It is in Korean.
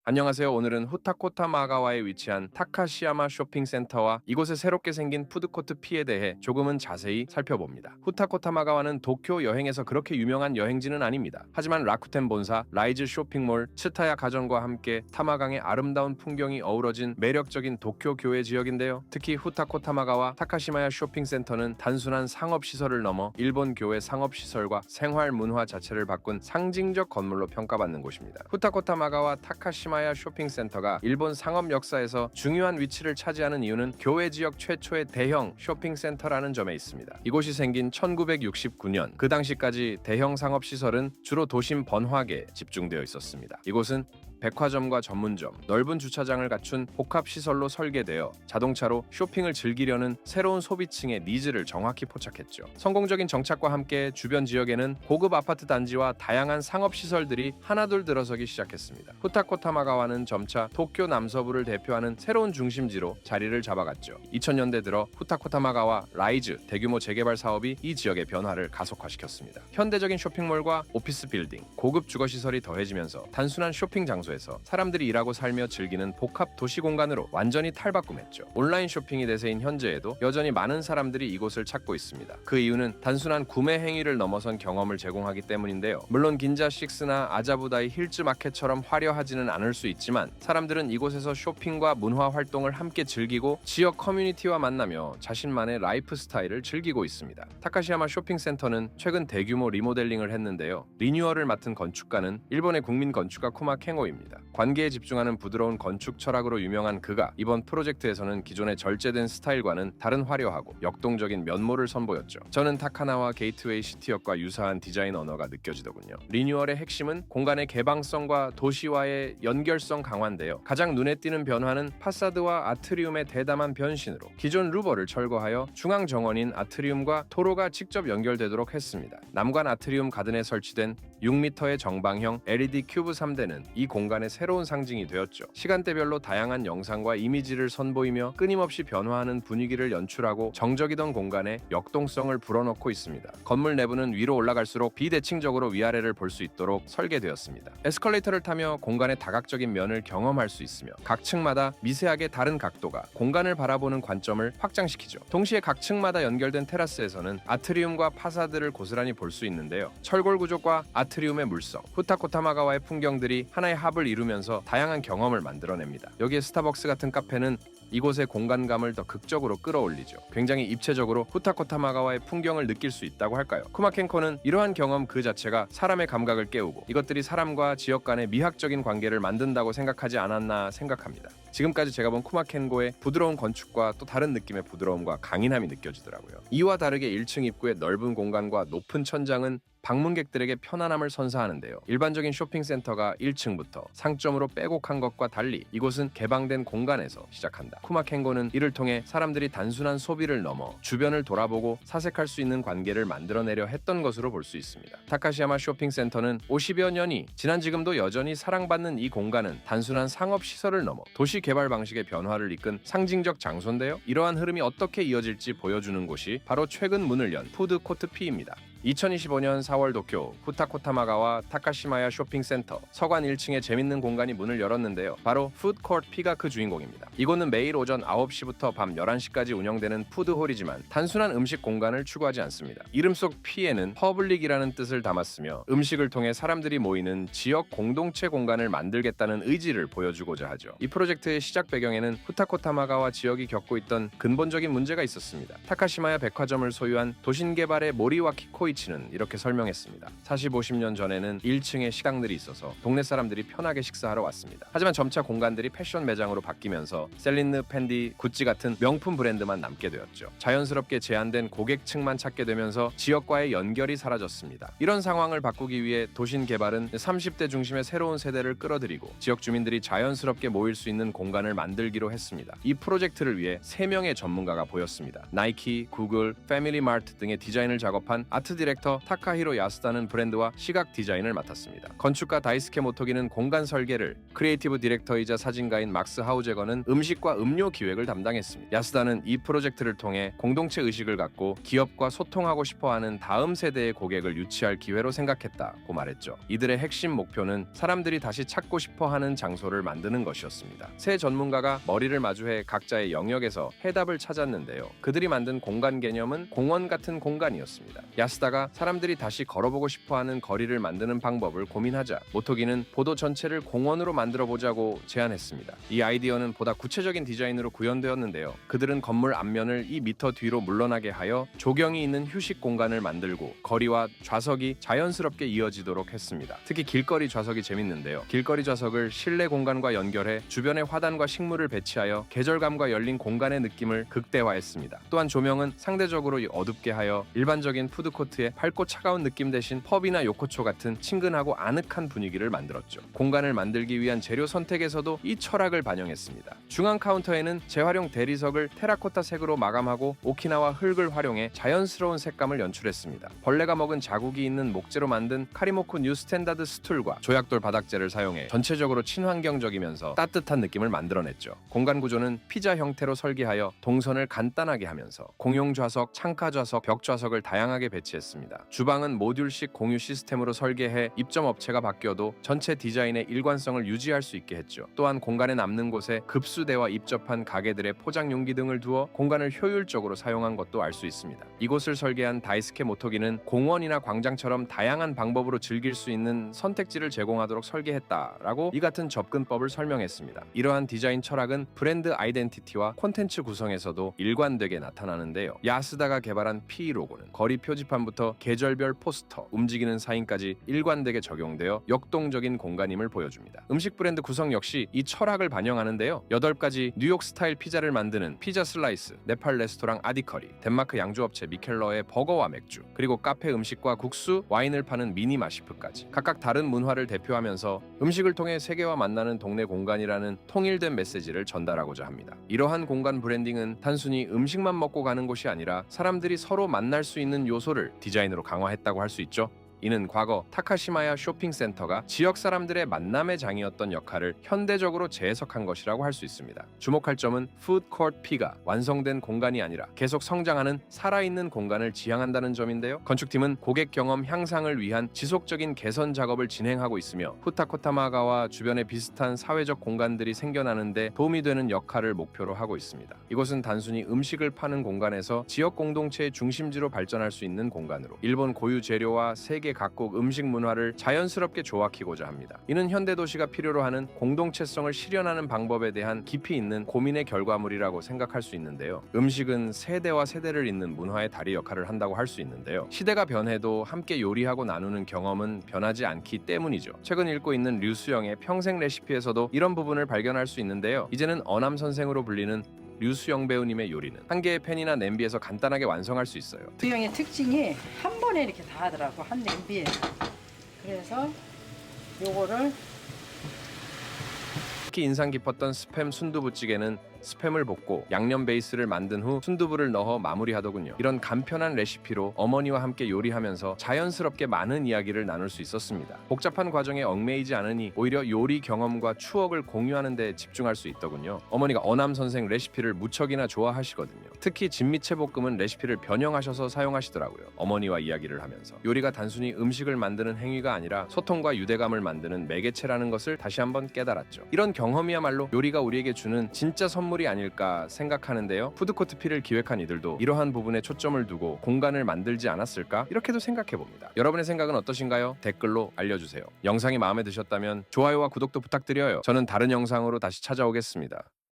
안녕하세요. 오늘은 후타코타마가와에 위치한 타카시야마 쇼핑센터와 이곳에 새롭게 생긴 푸드코트 P에 대해 조금은 자세히 살펴봅니다. 후타코타마가와는 도쿄 여행에서 그렇게 유명한 여행지는 아닙니다. 하지만 라쿠텐 본사, 라이즈 쇼핑몰, 츠타야 가전과 함께 타마강의 아름다운 풍경이 어우러진 매력적인 도쿄 교외 지역인데요. 특히 후타코타마가와 타카시마야 쇼핑센터는 단순한 상업시설을 넘어 일본 교외 상업시설과 생활 문화 자체를 바꾼 상징적 건물로 평가받는 곳입니다. 후타코타마가와 타카시마야 쇼핑센터가 일본 상업 역사에서 중요한 위치를 차지하는 이유는 교외 지역 최초의 대형 쇼핑센터라는 점에 있습니다. 이곳이 생긴 1969년, 그 당시까지 대형 상업시설은 주로 도심 번화계에 집중되어 있었습니다. 이곳은 백화점과 전문점, 넓은 주차장을 갖춘 복합시설로 설계되어 자동차로 쇼핑을 즐기려는 새로운 소비층의 니즈를 정확히 포착했죠. 성공적인 정착과 함께 주변 지역에는 고급 아파트 단지와 다양한 상업시설들이 하나둘 들어서기 시작했습니다. 후타코타마가와는 점차 도쿄 남서부를 대표하는 새로운 중심지로 자리를 잡아갔죠. 2000년대 들어 후타코타마가와 라이즈 대규모 재개발 사업이 이 지역의 변화를 가속화시켰습니다. 현대적인 쇼핑몰과 오피스 빌딩, 고급 주거시설이 더해지면서 단순한 쇼핑 장소 에서 사람들이 일하고 살며 즐기는 복합 도시 공간으로 완전히 탈바꿈했죠. 온라인 쇼핑이 대세인 현재에도 여전히 많은 사람들이 이곳을 찾고 있습니다. 그 이유는 단순한 구매 행위를 넘어선 경험을 제공하기 때문인데요. 물론 긴자6나 아자부다이 힐즈 마켓처럼 화려하지는 않을 수 있지만 사람들은 이곳에서 쇼핑과 문화 활동을 함께 즐기고 지역 커뮤니티와 만나며 자신만의 라이프 스타일을 즐기고 있습니다. 타카시야마 쇼핑센터는 최근 대규모 리모델링을 했는데요. 리뉴얼을 맡은 건축가는 일본의 국민 건축가 쿠마 켄고입니다. 관계에 집중하는 부드러운 건축 철학으로 유명한 그가 이번 프로젝트에서는 기존의 절제된 스타일과는 다른 화려하고 역동적인 면모를 선보였죠. 저는 타카나와 게이트웨이 시티역과 유사한 디자인 언어가 느껴지더군요. 리뉴얼의 핵심은 공간의 개방성과 도시와의 연결성 강화인데요. 가장 눈에 띄는 변화는 파사드와 아트리움의 대담한 변신으로 기존 루버를 철거하여 중앙 정원인 아트리움과 도로가 직접 연결되도록 했습니다. 남관 아트리움 가든에 설치된 6m의 정방형 LED 큐브 3대는 이 공간의 새로운 상징이 되었죠. 시간대별로 다양한 영상과 이미지를 선보이며 끊임없이 변화하는 분위기를 연출하고 정적이던 공간에 역동성을 불어넣고 있습니다. 건물 내부는 위로 올라갈수록 비대칭적으로 위아래를 볼 수 있도록 설계되었습니다. 에스컬레이터를 타며 공간의 다각적인 면을 경험할 수 있으며 각 층마다 미세하게 다른 각도가 공간을 바라보는 관점을 확장시키죠. 동시에 각 층마다 연결된 테라스에서는 아트리움과 파사드를 고스란히 볼 수 있는데요. 철골 구조과 아트리움의 물성, 후타코타마가와의 풍경들이 하나의 합을 이루면서 다양한 경험을 만들어냅니다. 여기에 스타벅스 같은 카페는 이곳의 공간감을 더 극적으로 끌어올리죠. 굉장히 입체적으로 후타코타마가와의 풍경을 느낄 수 있다고 할까요? 쿠마켄코는 이러한 경험 그 자체가 사람의 감각을 깨우고 이것들이 사람과 지역 간의 미학적인 관계를 만든다고 생각하지 않았나 생각합니다. 지금까지 제가 본 쿠마켄고의 부드러운 건축과 또 다른 느낌의 부드러움과 강인함이 느껴지더라고요. 이와 다르게 1층 입구의 넓은 공간과 높은 천장은 방문객들에게 편안함을 선사하는데요. 일반적인 쇼핑센터가 1층부터 상점으로 빼곡한 것과 달리 이곳은 개방된 공간에서 시작한다. 쿠마켄고는 이를 통해 사람들이 단순한 소비를 넘어 주변을 돌아보고 사색할 수 있는 관계를 만들어내려 했던 것으로 볼 수 있습니다. 타카시야마 쇼핑센터는 50여 년이 지난 지금도 여전히 사랑받는 이 공간은 단순한 상업시설을 넘어 도시 개발 방식의 변화를 이끈 상징적 장소인데요. 이러한 흐름이 어떻게 이어질지 보여주는 곳이 바로 최근 문을 연 푸드코트 P입니다. 2025년 4월 도쿄 후타코타마가와 타카시마야 쇼핑센터 서관 1층에 재밌는 공간이 문을 열었는데요. 바로 푸드코트 P가 그 주인공입니다. 이곳은 매일 오전 9시부터 밤 11시까지 운영되는 푸드홀이지만 단순한 음식 공간을 추구하지 않습니다. 이름 속 P에는 퍼블릭이라는 뜻을 담았으며 음식을 통해 사람들이 모이는 지역 공동체 공간을 만들겠다는 의지를 보여주고자 하죠. 이 프로젝트의 시작 배경에는 후타코타마가와 지역이 겪고 있던 근본적인 문제가 있었습니다. 타카시마야 백화점을 소유한 도신개발의 모리와키 코이치는 이렇게 설명했습니다. 40-50년 전에는 1층에 식당들이 있어서 동네 사람들이 편하게 식사하러 왔습니다. 하지만 점차 공간들이 패션 매장으로 바뀌면서 셀린느, 펜디, 구찌 같은 명품 브랜드만 남게 되었죠. 자연스럽게 제한된 고객층만 찾게 되면서 지역과의 연결이 사라졌습니다. 이런 상황을 바꾸기 위해 도신개발은 30대 중심의 새로운 세대를 끌어들이고 지역 주민들이 자연스럽게 모일 수 있는 공간을 만들기로 했습니다. 이 프로젝트를 위해 3명의 전문가가 보였습니다. 나이키, 구글, 패밀리마트 등의 디자인을 작업한 아트 디렉터 타카히로 야스다는 브랜드와 시각 디자인을 맡았습니다. 건축가 다이스케 모토기는 공간 설계를, 크리에이티브 디렉터이자 사진가인 막스 하우제거는 음식과 음료 기획을 담당했습니다. 야스다는 이 프로젝트를 통해 공동체 의식을 갖고 기업과 소통하고 싶어하는 다음 세대의 고객을 유치할 기회로 생각했다고 말했죠. 이들의 핵심 목표는 사람들이 다시 찾고 싶어하는 장소를 만드는 것이었습니다. 세 전문가가 머리를 마주해 각자의 영역에서 해답을 찾았는데요. 그들이 만든 공간 개념은 공원 같은 공간이었습니다. 야스다가 사람들이 다시 걸어보고 싶어하는 거리를 만드는 방법을 고민하자 모토기는 보도 전체를 공원으로 만들어보자고 제안했습니다. 이 아이디어는 보다 구체적인 디자인으로 구현되었는데요. 그들은 건물 앞면을 2m 뒤로 물러나게 하여 조경이 있는 휴식 공간을 만들고 거리와 좌석이 자연스럽게 이어지도록 했습니다. 특히 길거리 좌석이 재밌는데요. 길거리 좌석을 실내 공간과 연결해 주변에 화단과 식물을 배치하여 계절감과 열린 공간의 느낌을 극대화했습니다. 또한 조명은 상대적으로 어둡게 하여 일반적인 푸드코트의 밝고 차가운 느낌 대신 펍이나 요코초 같은 친근하고 아늑한 분위기를 만들었죠. 공간을 만들기 위한 재료 선택에서도 이 철학을 반영했습니다. 중앙 카운터에는 재활용 대리석을 테라코타 색으로 마감하고 오키나와 흙을 활용해 자연스러운 색감을 연출했습니다. 벌레가 먹은 자국이 있는 목재로 만든 카리모코 뉴 스탠다드 스툴과 조약돌 바닥재를 사용해 전체적으로 친환경적이면서 따뜻한 느낌을 만들어냈죠. 공간 구조는 피자 형태로 설계하여 동선을 간단하게 하면서 공용 좌석, 창가 좌석, 벽 좌석을 다양하게 배치했습니다. 주방은 모듈식 공유 시스템으로 설계해 입점 업체가 바뀌어도 전체 디자인의 일관성을 유지할 수 있게 했죠. 또한 공간에 남는 곳에 급수대와 입접한 가게들의 포장 용기 등을 두어 공간을 효율적으로 사용한 것도 알 수 있습니다. 이곳을 설계한 다이스케 모토기는 공원이나 광장처럼 다양한 방법으로 즐길 수 있는 선택지를 제공하도록 설계했다라고 이 같은 접근법을 설명했습니다. 이러한 디자인 철학은 브랜드 아이덴티티와 콘텐츠 구성에서도 일관되게 나타나는데요. 야스다가 개발한 P 로고는 거리 표지판부터 계절별 포스터, 움직이는 사인까지 일관되게 적용되어 역동적인 공간임을 보여줍니다. 음식 브랜드 구성 역시 이 철학을 반영하는데요. 8가지 뉴욕 스타일 피자를 만드는 피자 슬라이스, 네팔 레스토랑 아디커리, 덴마크 양주업체 미켈러의 버거와 맥주, 그리고 카페 음식과 국수, 와인을 파는 미니 마시프까지 각각 다른 문화를 대표하면서 음식을 통해 세계와 만나는 동네 공간이라는 통일된 메시지를 전달하고자 합니다. 이러한 공간 브랜딩은 단순히 음식만 먹고 가는 곳이 아니라 사람들이 서로 만날 수 있는 요소를 디자인으로 강화했다고 할 수 있죠. 이는 과거 타카시마야 쇼핑센터가 지역 사람들의 만남의 장이었던 역할을 현대적으로 재해석한 것이라고 할 수 있습니다. 주목할 점은 푸드코트 P가 완성된 공간이 아니라 계속 성장하는 살아있는 공간을 지향한다는 점인데요. 건축팀은 고객 경험 향상을 위한 지속적인 개선 작업을 진행하고 있으며 후타코타마가와 주변에 비슷한 사회적 공간들이 생겨나는데 도움이 되는 역할을 목표로 하고 있습니다. 이곳은 단순히 음식을 파는 공간에서 지역 공동체의 중심지로 발전할 수 있는 공간으로 일본 고유 재료와 세계 각국 음식 문화를 자연스럽게 조화키고자 합니다. 이는 현대 도시가 필요로 하는 공동체성을 실현하는 방법에 대한 깊이 있는 고민의 결과물이라고 생각할 수 있는데요. 음식은 세대와 세대를 잇는 문화의 다리 역할을 한다고 할 수 있는데요. 시대가 변해도 함께 요리하고 나누는 경험은 변하지 않기 때문이죠. 최근 읽고 있는 류수영의 평생 레시피에서도 이런 부분을 발견할 수 있는데요. 이제는 어남 선생으로 불리는 류수영 배우님의 요리는 한 개의 팬이나 냄비에서 간단하게 완성할 수 있어요. 수영의 특징이 한 번에 이렇게 다 하더라고, 한 냄비에. 그래서 요거를 특히 인상 깊었던 스팸 순두부찌개는 스팸을 볶고 양념 베이스를 만든 후 순두부를 넣어 마무리하더군요. 이런 간편한 레시피로 어머니와 함께 요리하면서 자연스럽게 많은 이야기를 나눌 수 있었습니다. 복잡한 과정에 얽매이지 않으니 오히려 요리 경험과 추억을 공유하는 데 집중할 수 있더군요. 어머니가 어남 선생 레시피를 무척이나 좋아하시거든요. 특히 진미채볶음은 레시피를 변형하셔서 사용하시더라고요. 어머니와 이야기를 하면서 요리가 단순히 음식을 만드는 행위가 아니라 소통과 유대감을 만드는 매개체라는 것을 다시 한번 깨달았죠. 이런 경험이야말로 요리가 우리에게 주는 진짜 선물이 아닐까 생각하는데요. 푸드코트 P를 기획한 이들도 이러한 부분에 초점을 두고 공간을 만들지 않았을까? 이렇게도 생각해봅니다. 여러분의 생각은 어떠신가요? 댓글로 알려주세요. 영상이 마음에 드셨다면 좋아요와 구독도 부탁드려요. 저는 다른 영상으로 다시 찾아오겠습니다.